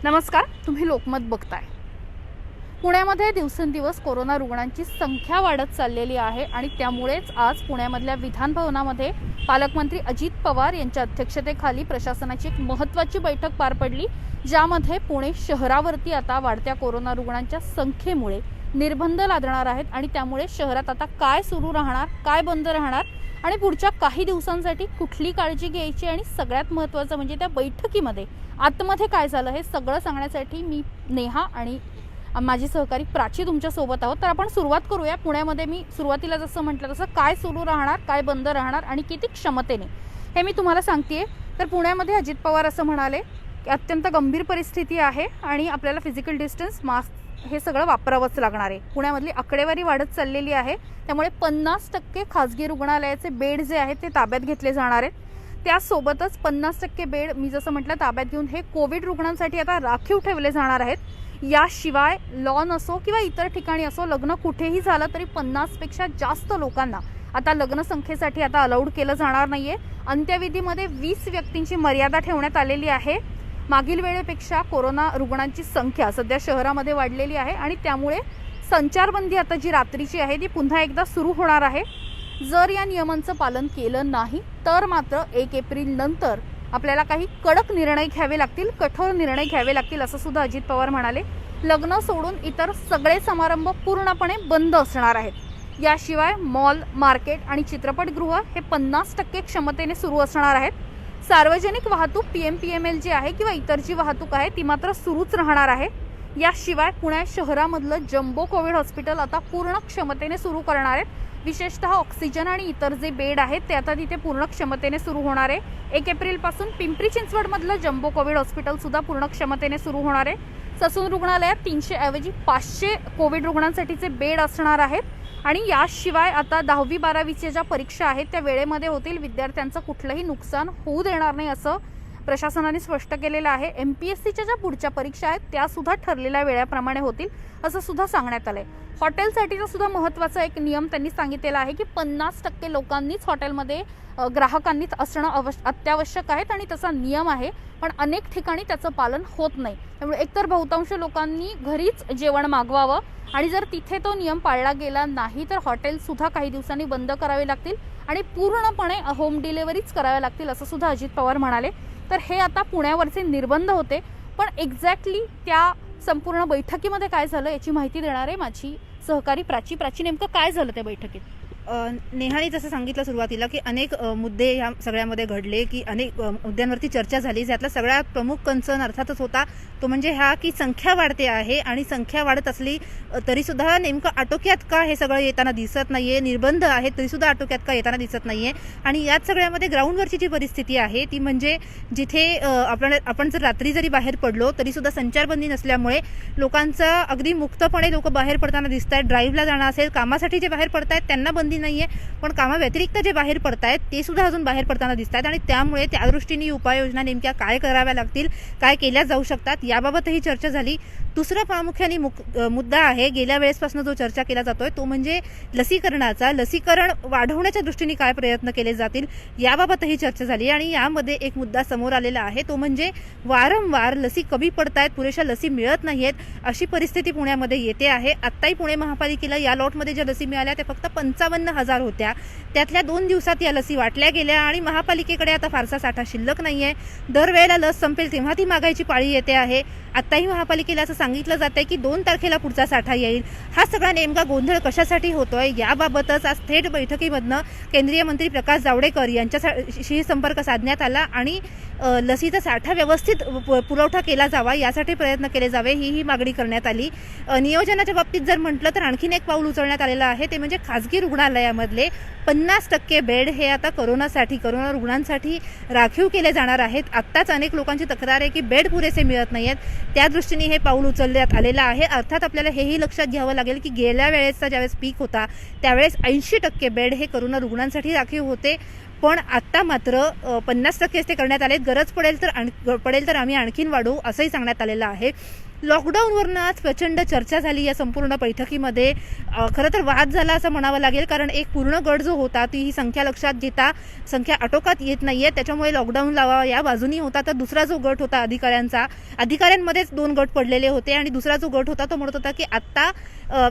नमस्कार, तुम्ही लोकमत बघताय। पुण्यामध्ये दिवसेंदिवस कोरोना रुग्णांची संख्या वाढत चाललेली आहे आणि त्यामुळेच आज पुण्यामधल्या विधान भवनामध्ये पालकमंत्री अजित पवार यांच्या अध्यक्षतेखाली प्रशासनाची एक महत्त्वाची बैठक पार पडली, ज्यामध्ये पुणे शहरावरती आता वाढत्या कोरोना रुग्णांच्या संख्येमुळे निर्बंध लादणार आहेत आणि त्यामुळे शहरात आता काय सुरू राहणार, काय बंद राहणार आणि पुढच्या काही दिवसांसाठी कुठली काळजी घ्यायची आणि सगळ्यात महत्त्वाचं म्हणजे त्या बैठकीमध्ये आतमध्ये काय झालं हे सगळं सांगण्यासाठी मी नेहा आणि माझी सहकारी प्राची तुमच्या सोबत आहोत। तर आपण सुरुवात करूया। पुण्यामध्ये मी सुरुवातीला जसं म्हटलं तसं काय सुरू राहणार, काय बंद राहणार आणि किती क्षमतेने हे मी तुम्हाला सांगतेय। तर पुण्यामध्ये अजित पवार असं म्हणाले की अत्यंत गंभीर परिस्थिती आहे आणि आपल्याला फिजिकल डिस्टन्स, मास्क हे सगळं वापरावंच लागणार आहे। पुण्यामधली आकडेवारी वाढत चाललेली आहे, त्यामुळे 50% खासगी रुग्णालयाचे बेड जे आहेत ते ताब्यात घेतले जाणार आहेत। त्यासोबतच 50% बेड मी जसं म्हटलं ताब्यात घेऊन हे कोविड रुग्णांसाठी आता राखीव ठेवले जाणार आहेत। याशिवाय लॉन असो किंवा इतर ठिकाणी असो, लग्न कुठेही झालं तरी 50 पेक्षा जास्त लोकांना आता लग्न संख्येसाठी आता अलाउड केलं जाणार नाहीये। अंत्यविधीमध्ये 20 व्यक्तींची मर्यादा ठेवण्यात आलेली आहे। मागील वेळेपेक्षा कोरोना रुग्णांची संख्या सध्या शहरामध्ये वाढलेली आहे आणि त्यामुळे संचारबंदी आता जी रात्रीची आहे ती पुन्हा एकदा सुरू होणार आहे। जर या नियमांचं पालन केलं नाही तर मात्र 1 एप्रिल नंतर आपल्याला काही कडक निर्णय घ्यावे लागतील, कठोर निर्णय घ्यावे लागतील, असं सुद्धा अजित पवार म्हणाले। लग्न सोडून इतर सगळे समारंभ पूर्णपणे बंद असणार आहेत। याशिवाय मॉल, मार्केट आणि चित्रपटगृह हे 50% क्षमतेने सुरू असणार आहेत। सार्वजनिक वाहतूक PMPML जी आहे किंवा इतर जी वाहतूक आहे ती मात्र सुरूच राहणार आहे। याशिवाय पुणे शहरामधलं जम्बो कोविड हॉस्पिटल आता पूर्ण क्षमतेने सुरू करणार आहेत। विशेषतः ऑक्सिजन आणि इतर जे बेड आहेत ते आता तिथे पूर्ण क्षमतेने सुरू होणार आहे। 1 एप्रिल पासून पिंपरी चिंचवडमधलं जम्बो कोविड हॉस्पिटल सुद्धा पूर्ण क्षमतेने सुरू होणार आहे। ससून रुग्णालयात 300 ऐवजी 500 कोविड रुग्णांसाठीचे बेड असणार आहेत आणि याशिवाय आता 10वी-12वीच्या ज्या परीक्षा आहेत त्या वेळेमध्ये होतील। विद्यार्थ्यांचं कुठलंही नुकसान होऊ देणार नाही असं प्रशासनाने स्पष्ट केलेलं आहे। MPSCच्या ज्या पुढच्या परीक्षा आहेत त्या सुद्धा ठरलेल्या वेळेप्रमाणे होतील असं सुद्धा सांगण्यात आलंय। हॉटेलसाठीचा सुद्धा महत्त्वाचा एक नियम त्यांनी सांगितलेला आहे की 50% लोकांनीच हॉटेलमध्ये ग्राहकांनीच असणं अत्यावश्यक आहे आणि तसा नियम आहे, पण अनेक ठिकाणी त्याचं पालन होत नाही। त्यामुळे एकतर बहुतांश लोकांनी घरीच जेवण मागवावं आणि जर तिथे तो नियम पाळला गेला नाही तर हॉटेल सुद्धा काही दिवसांनी बंद करावे लागतील आणि पूर्णपणे होम डिलिव्हरीच कराव्या लागतील असं सुद्धा अजित पवार म्हणाले। तर हे आता पुण्यावरचे निर्बंध होते, पण एक्झॅक्टली त्या संपूर्ण बैठकीमध्ये काय झालं याची माहिती देणार आहे माझी सहकारी प्राची। नेमकं काय झालं त्या बैठकीत? नेहाने जसं सांगितलं सुरुवातीला की अनेक मुद्दे ह्या सगळ्यामध्ये घडले, की अनेक मुद्द्यांवरती चर्चा झाली। त्यातला सगळ्यात प्रमुख कन्सर्न अर्थातच होता तो म्हणजे हा की संख्या वाढते आहे आणि संख्या वाढत असली तरीसुद्धा नेमकं आटोक्यात का हे सगळं येताना दिसत नाहीये, निर्बंध आहेत तरीसुद्धा आटोक्यात का येताना दिसत नाहीये। आणि यात सगळ्यामध्ये ग्राउंडवरची जी परिस्थिती आहे ती म्हणजे जिथे आपण जर रात्री जरी बाहेर पडलो तरीसुद्धा संचारबंदी नसल्यामुळे लोकांचा अगदी मुक्तपणे लोक बाहेर पडताना दिसत आहेत। ड्राईव्हला जाणं असेल, कामासाठी जे बाहेर पडतायत त्यांना बंदी नाहीये, पण कामाव्यतिरिक्त जे बाहेर पडतायत ते सुद्धा अजून बाहेर पडताना दिसतात आणि त्यामुळे त्या दृष्टीने उपाययोजना नेमक्या काय कराव्या लागतील, काय केल्या जाऊ शकतात याबाबतही चर्चा झाली। दुसरा प्रामुख्याने मुद्दा आहे, गेल्या वेळेसपासून जो चर्चा केला जातोय तो म्हणजे लसीकरणाचा। लसीकरण वाढवण्याच्या दृष्टीने काय प्रयत्न केले जातील याबाबतही चर्चा झाली आणि यामध्ये एक मुद्दा समोर आलेला आहे तो म्हणजे वारंवार लसी कमी पडतायत, पुरेशा लसी मिळत नाहीयेत अशी परिस्थिती पुण्यामध्ये येते आहे। आत्ताही पुणे महापालिकेला या लॉटमध्ये ज्या लसी मिळाल्या त्या फक्त 55,000 होत्या, त्यातल्या 2 दिवसात या लसी वाटल्या गेल्या आणि महापालिकेकडे आता फारसा साठा शिल्लक नाहीये। दरवेळेला लस संपेल तेव्हा ती मागायची पाळी येते आहे। आत्ताही महापालिकेला असं सांगितलं जातंय की 2 तारखेला पुढचा साठा येईल। हा सगळा नेमका गोंधळ कशासाठी होतोय याबाबतच आज थेट बैठकीमधनं केंद्रीय मंत्री प्रकाश जावडेकर यांच्याशी संपर्क साधण्यात आला आणि लसीचा साठा व्यवस्थित पुरवठा केला जावा यासाठी प्रयत्न केले जावे ही मागणी करण्यात आली। नियोजनाच्या बाबतीत जर म्हटलं तर आणखीन एक पाऊल उचलण्यात आलेलं आहे ते म्हणजे खासगी रुग्णालयामधले 50% बेड हे आता कोरोना रुग्णांसाठी राखीव केले जाणार आहेत। आत्ताच अनेक लोकांची तक्रार आहे की बेड पुरेसे मिळत नाहीयेत, त्या दृष्टीने हे पाऊल उचलण्यात आलेलं आहे। अर्थात आपल्याला हेही लक्षात घ्यावं लागेल की गेल्या वेळेसचा ज्यावेळेस पीक होता त्यावेळेस 80% बेड हे कोरोना रुग्णांसाठी राखीव होते, पण आता मात्र 50% ते करण्यात आले। गरज पडेल तर आम्ही आणखीन वाढवू असंही सांगण्यात आलेलं आहे। लॉकडाऊनवरनं आज प्रचंड चर्चा झाली या संपूर्ण बैठकीमध्ये. खरं तर वाद झाला असं म्हणावं लागेल, कारण एक पूर्ण गट जो होता ती ही संख्या लक्षात घेता संख्या आटोक्यात येत नाहीये, त्याच्यामुळे लॉकडाऊन लावा या बाजूनी होता. तर दुसरा जो गट होता अधिकाऱ्यांमध्येच 2 गट पडलेले होते आणि दुसरा जो गट होता तो म्हणत होता की आत्ता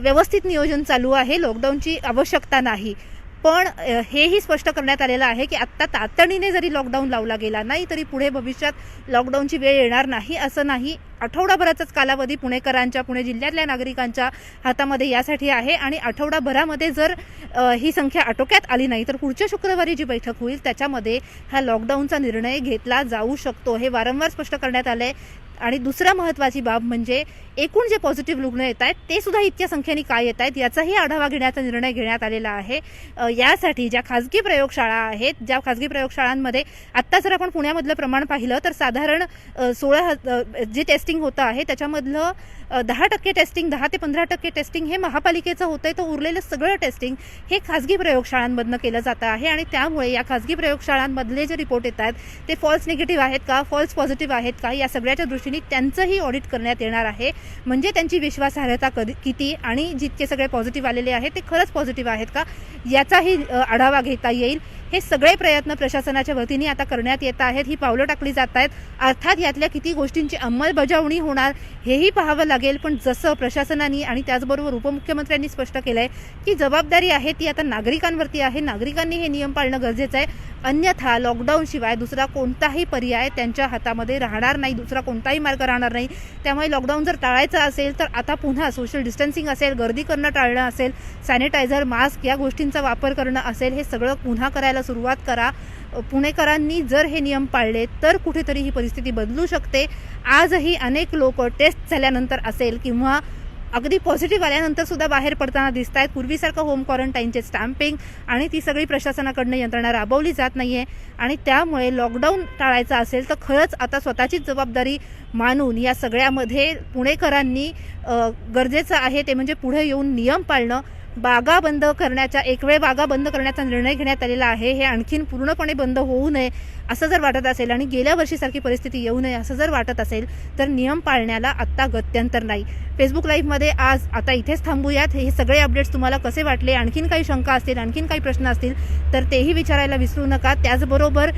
व्यवस्थित नियोजन चालू आहे, लॉकडाऊनची आवश्यकता नाही. पण हेही स्पष्ट करण्यात आलेलं आहे की आत्ता तातडीने जरी लॉकडाऊन लावला गेला नाही तरी पुढे भविष्यात लॉकडाऊनची वेळ येणार नाही असं नाही. आठवडाभराचाच कालावधी पुणेकरांच्या, पुणे जिल्ह्यातल्या नागरिकांच्या हातामध्ये यासाठी आहे आणि आठवडाभरामध्ये जर ही संख्या आटोक्यात आली नाही तर पुढच्या शुक्रवारी जी बैठक होईल त्याच्यामध्ये हा लॉकडाऊनचा निर्णय घेतला जाऊ शकतो, हे वारंवार स्पष्ट करण्यात आलं आहे. आणि दुसरा महत्त्वाची बाब म्हणजे एकूण जे पॉझिटिव्ह रुग्ण येत आहेत ते सुद्धा इतक्या संख्येने काय येत आहेत याचाही आढावा घेण्याचा निर्णय घेण्यात आलेला आहे. यासाठी ज्या खाजगी प्रयोगशाळा आहेत, ज्या खाजगी प्रयोगशाळांमध्ये आत्ता जर आपण पुण्यामधलं प्रमाण पाहिलं तर साधारण 16 जे टेस्टिंग होतं आहे त्याच्यामधलं 10% टेस्टिंग, 10 ते 15% टेस्टिंग हे महापालिकेचं होतंय, तर उरलेलं सगळं टेस्टिंग हे खाजगी प्रयोगशाळांमधनं केलं जातं आहे. आणि त्यामुळे या खाजगी प्रयोगशाळांमधले जे रिपोर्ट येत आहेत ते फॉल्स निगेटिव्ह आहेत का, फॉल्स पॉझिटिव्ह आहेत का, या सगळ्याच्या दृष्टीने त्यांचंही ऑडिट करण्यात येणार आहे. म्हणजे त्यांची विश्वासार्हता किती आणि जितके सगळे पॉझिटिव्ह आलेले आहेत ते खरंच पॉझिटिव्ह आहेत का याचाही आढावा घेता येईल. हे सगळे प्रयत्न प्रशासनाच्या वतीने आता करण्यात येत आहेत, ही पावलं टाकली जात आहेत. अर्थात यातल्या किती गोष्टींची अंमलबजावणी होणार हेही पाहावं लागेल. पण जसं प्रशासनाने आणि त्याचबरोबर उपमुख्यमंत्र्यांनी स्पष्ट केलं आहे की जबाबदारी आहे ती आता नागरिकांवरती आहे, नागरिकांनी हे नियम पाळणं गरजेचं आहे. अन्यथा लॉकडाऊनशिवाय दुसरा कोणताही पर्याय त्यांच्या हातामध्ये राहणार नाही, दुसरा कोणताही मार्ग राहणार नाही. त्यामुळे लॉकडाऊन जर टाळायचं असेल तर आता पुन्हा सोशल डिस्टन्सिंग असेल, गर्दी करणं टाळणं असेल, सॅनिटायझर, मास्क या गोष्टींचा वापर करणं असेल, हे सगळं पुन्हा करायला सुरुवात करा. पुणेकरांनी जर हे नियम पाळले तर कुठेतरी ही परिस्थिती बदलू शकते. आजही अनेक लोक टेस्ट झाल्यानंतर असेल किंवा अगदी पॉझिटिव्ह आल्यानंतर सुद्धा बाहेर पडताना दिसत आहेत. पूर्वीसारखं होम क्वारंटाईनचे स्टॅम्पिंग आणि ती सगळी प्रशासनाकडनं यंत्रणा राबवली जात नाहीये. आणि त्यामुळे लॉकडाऊन टाळायचं असेल तर खरंच आता स्वतःचीच जबाबदारी मानून या सगळ्यामध्ये पुणेकरांनी गरजेचं आहे ते म्हणजे पुढे येऊन नियम पाळणं. बागा बंद करण्याचा, एक वेळ बागा बंद करण्याचा निर्णय घेण्यात आलेला आहे. हे आणखीन पूर्णपणे बंद होऊ नये असं जर वाटत असेल आणि गेल्या वर्षीसारखी परिस्थिती येऊ नये असं जर वाटत असेल तर नियम पाळण्याला आत्ता गत्यंतर नाही. फेसबुक लाईव्हमध्ये आज आता इथेच थांबूयात. हे सगळे अपडेट्स तुम्हाला कसे वाटले, आणखीन काही शंका असतील, आणखीन काही प्रश्न असतील तर तेही विचारायला विसरू नका. त्याचबरोबर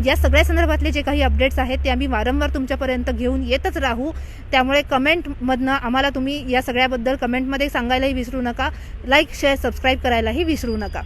या सगळ्या संदर्भातले जे काही अपडेट्स आहेत ते आम्ही वारंवार तुमच्यापर्यंत घेऊन येतच राहू. त्यामुळे कमेंटमधनं आम्हाला तुम्ही या सगळ्याबद्दल कमेंटमध्ये सांगायलाही विसरू नका. लाईक, शेअर, सबस्क्राईब करायलाही विसरू नका.